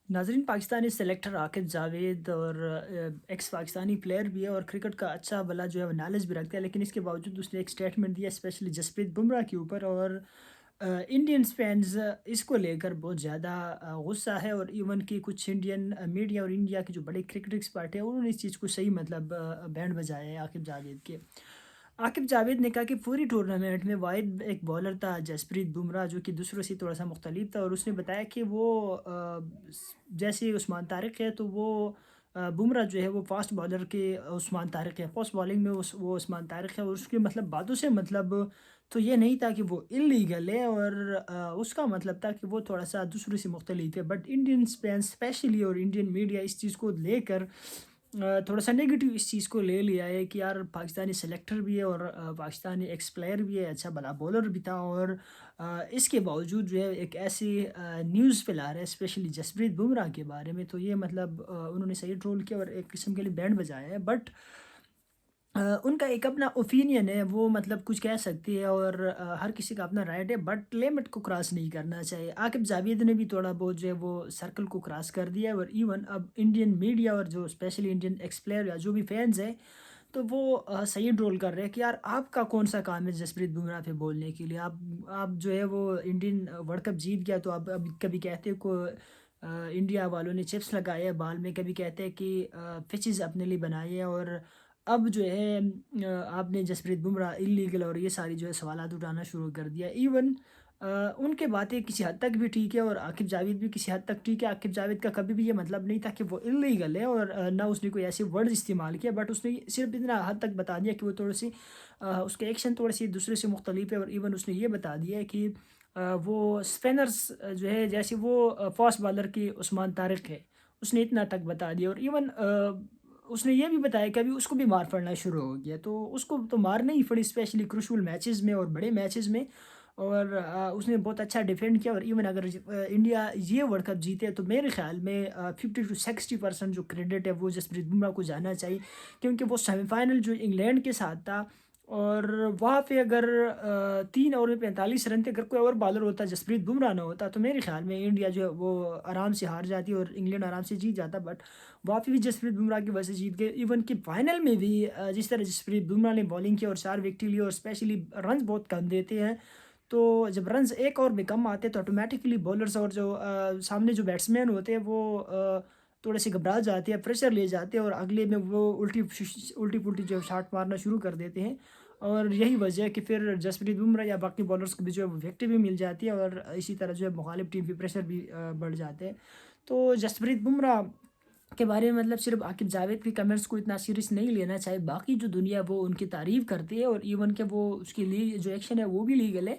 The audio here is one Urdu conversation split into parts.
ناظرین، پاکستانی سلیکٹر عاقب جاوید اور ایکس پاکستانی پلیئر بھی ہے اور کرکٹ کا اچھا بلا جو ہے وہ نالج بھی رکھتا ہے، لیکن اس کے باوجود اس نے ایک اسٹیٹمنٹ دیا اسپیشلی جسپریت بمراہ کے اوپر، اور انڈین فینز اس کو لے کر بہت زیادہ غصہ ہے، اور ایون کہ کچھ انڈین میڈیا اور انڈیا کے جو بڑے کرکٹ ایکسپرٹ ہیں انہوں نے اس چیز کو صحیح مطلب بینڈ بجایا ہے عاقب جاوید کے۔ عاقب جاوید نے کہا کہ پوری ٹورنامنٹ میں واحد ایک بالر تھا جسپریت بمراہ جو کہ دوسروں سے تھوڑا سا مختلف تھا، اور اس نے بتایا کہ وہ جیسے عثمان طارق ہے تو وہ بمراہ جو ہے وہ فاسٹ بالر کے عثمان طارق ہے، فاسٹ بالنگ میں وہ عثمان طارق ہے، اور اس کے مطلب باتوں سے مطلب تو یہ نہیں تھا کہ وہ انلیگل ہے، اور اس کا مطلب تھا کہ وہ تھوڑا سا دوسروں سے مختلف ہے، بٹ انڈین فینس اسپیشلی اور انڈین میڈیا اس چیز کو لے کر تھوڑا سا نیگیٹو اس چیز کو لے لیا ہے کہ یار پاکستانی سلیکٹر بھی ہے اور پاکستانی ایکس پلیئر بھی ہے، اچھا بھلا بولر بھی تھا، اور اس کے باوجود جو ہے ایک ایسی نیوز پھیلا رہا ہے اسپیشلی جسپریت بمراہ کے بارے میں، تو یہ مطلب انہوں نے صحیح ٹرول کیا اور ایک قسم کے لیے بینڈ بجایا ہے، بٹ ان کا ایک اپنا اوپینین ہے، وہ مطلب کچھ کہہ سکتی ہے، اور ہر کسی کا اپنا رائٹ ہے، بٹ لمٹ کو کراس نہیں کرنا چاہیے۔ عاقب جاوید نے بھی تھوڑا بہت جو ہے وہ سرکل کو کراس کر دیا ہے، اور ایون اب انڈین میڈیا اور جو اسپیشلی انڈین ایکس پلیئر یا جو بھی فینز ہیں تو وہ صحیح ڈرول کر رہے ہیں کہ یار آپ کا کون سا کام ہے جسپریت بمراہ پہ بولنے کے لیے، آپ جو ہے وہ انڈین ورلڈ کپ جیت گیا تو آپ اب کبھی کہتے ہیں کو انڈیا والوں نے چپس لگائے ہیں بال میں، کبھی کہتے ہیں کہ پچز اپنے لیے بنائے ہیں، اور اب جو ہے آپ نے جسپریت بمراہ انلیگل اور یہ ساری جو ہے سوالات اٹھانا شروع کر دیا، ایون ان کے باتیں کسی حد تک بھی ٹھیک ہے اور عاقب جاوید بھی کسی حد تک ٹھیک ہے۔ عاقب جاوید کا کبھی بھی یہ مطلب نہیں تھا کہ وہ انلیگل ہے، اور نہ اس نے کوئی ایسے ورڈ استعمال کیا، بٹ اس نے صرف اتنا حد تک بتا دیا کہ وہ تھوڑی سی اس کے ایکشن تھوڑے سی دوسرے سے مختلف ہے، اور ایون اس نے یہ بتا دیا ہے کہ وہ اسپنرز جو ہے جیسے وہ فاسٹ بالر کی عثمان طارق ہے، اس نے اتنا تک بتا دیا، اور ایون اس نے یہ بھی بتایا کہ ابھی اس کو بھی مار پڑنا شروع ہو گیا، تو اس کو تو مارنا ہی پڑی اسپیشلی کروشل میچز میں اور بڑے میچز میں، اور اس نے بہت اچھا ڈیفینڈ کیا، اور ایون اگر انڈیا یہ ورلڈ کپ جیتے تو میرے خیال میں 50 to 60% جو کریڈٹ ہے وہ جسپریت بمراہ کو جانا چاہیے، کیونکہ وہ سیمی فائنل جو انگلینڈ کے ساتھ تھا، اور وہاں پہ اگر 3 اوور میں 45 رن تھے، اگر کوئی اور بالر ہوتا جسپریت بمراہ نہ ہوتا تو میرے خیال میں انڈیا جو ہے وہ آرام سے ہار جاتی اور انگلینڈ آرام سے جیت جاتا، بٹ وہاں پہ بھی جسپریت بمراہ کی وجہ سے جیت گئے، ایون کہ فائنل میں بھی جس طرح جسپریت بمراہ نے بالنگ کی اور 4 وکٹیں لی، اور اسپیشلی رنز بہت کم دیتے ہیں، تو جب رنز ایک اور بھی کم آتے تو آٹومیٹکلی بولرز اور جو سامنے جو بیٹسمین ہوتے ہیں وہ تھوڑے سے گھبرا جاتے ہیں، پریشر لے جاتے ہیں، اور اگلے میں وہ الٹی پلٹی جو شاٹ مارنا شروع کر دیتے ہیں، اور یہی وجہ ہے کہ پھر جسپریت بمراہ یا باقی بالرز کو بھی جو ہے وہ وکٹیں بھی مل جاتی ہے، اور اسی طرح جو ہے مخالف ٹیم پہ پریشر بھی بڑھ جاتے ہیں، تو جسپریت بمراہ کے بارے میں مطلب صرف عاقب جاوید کی کمنٹس کو اتنا سیریس نہیں لینا چاہیے، باقی جو دنیا وہ ان کی تعریف کرتی ہے، اور ایون کہ وہ اس کی جو ایکشن ہے وہ بھی لیگل ہے،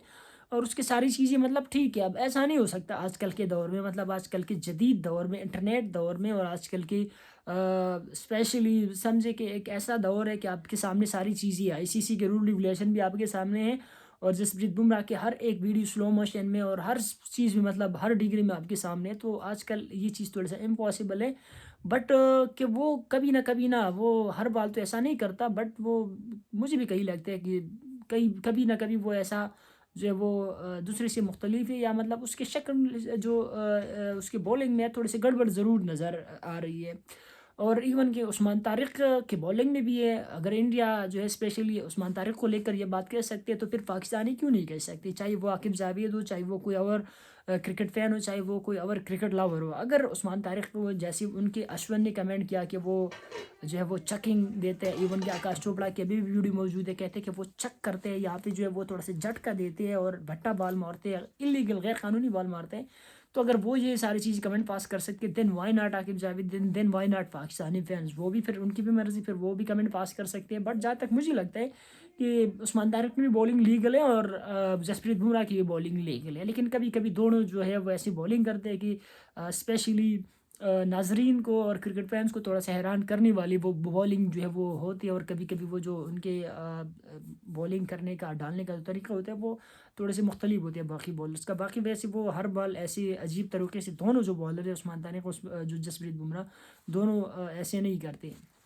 اور اس کی ساری چیزیں مطلب ٹھیک ہے، اب ایسا نہیں ہو سکتا آج کل کے دور میں، مطلب آج کل کے جدید دور میں، انٹرنیٹ دور میں، اور آج کل کی اسپیشلی سمجھے کہ ایک ایسا دور ہے کہ آپ کے سامنے ساری چیزیں آئی سی سی کے رول ریگولیشن بھی آپ کے سامنے ہیں، اور جسپریت بمراہ کے ہر ایک ویڈیو سلو موشن میں اور ہر چیز میں مطلب ہر ڈگری میں آپ کے سامنے ہے، تو آج کل یہ چیز تھوڑا سا امپاسبل ہے، بٹ کہ وہ کبھی نہ وہ ہر بال تو ایسا نہیں کرتا، بٹ وہ مجھے بھی کہیں لگتا ہے کہ کبھی نہ کبھی وہ ایسا جو ہے وہ دوسرے سے مختلف ہے، یا مطلب اس کے شکل جو اس کے بولنگ میں تھوڑی سی گڑبڑ ضرور نظر آ رہی ہے، اور ایون کہ عثمان طارق کے بولنگ میں بھی ہے، اگر انڈیا جو ہے اسپیشلی عثمان طارق کو لے کر یہ بات کہہ سکتے ہیں تو پھر پاکستانی کیوں نہیں کہہ سکتے، چاہے وہ عاقب جاوید ہو، چاہے وہ کوئی اور کرکٹ فین ہو، چاہے وہ کوئی اور کرکٹ لاور ہو، اگر عثمان طارق کو جیسے ان کے اشون نے کمنٹ کیا کہ وہ جو ہے وہ چکنگ دیتے ہیں، ایون کہ آکاش چوپڑا کی ابھی بھی ویڈیو موجود ہے، کہتے ہیں کہ وہ چک کرتے ہیں، یہاں پہ جو ہے وہ تھوڑا سا جھٹکا دیتے ہیں اور بھٹا بال مارتے ہیں، انلیگل غیر قانونی بال مارتے ہیں، تو اگر وہ یہ ساری چیز کمنٹ پاس کر سکتے then why not Aqib Javed, then why not Pakistani fans, وہ بھی پھر ان کی بھی مرضی، پھر وہ بھی کمنٹ پاس کر سکتے ہیں، بٹ جہاں تک مجھے لگتا ہے کہ عثمان طارق کی بھی بولنگ لیگل ہے اور جسپریت بمراہ کی بھی بولنگ لیگل ہے، لیکن کبھی کبھی دونوں جو ہے وہ ایسی بولنگ کرتے ہیں کہ اسپیشلی ناظرین کو اور کرکٹ فینس کو تھوڑا سا حیران کرنے والی وہ بولنگ جو ہے وہ ہوتی ہے، اور کبھی کبھی وہ جو ان کے بولنگ کرنے کا ڈالنے کا جو طریقہ ہوتا ہے وہ تھوڑے سے مختلف ہوتے ہیں باقی بولرز کا، باقی ویسے وہ ہر بال ایسے عجیب طریقے سے دونوں جو بالر ہے عثمان طارق اور جو جسپریت بمراہ دونوں ایسے نہیں کرتے ہیں۔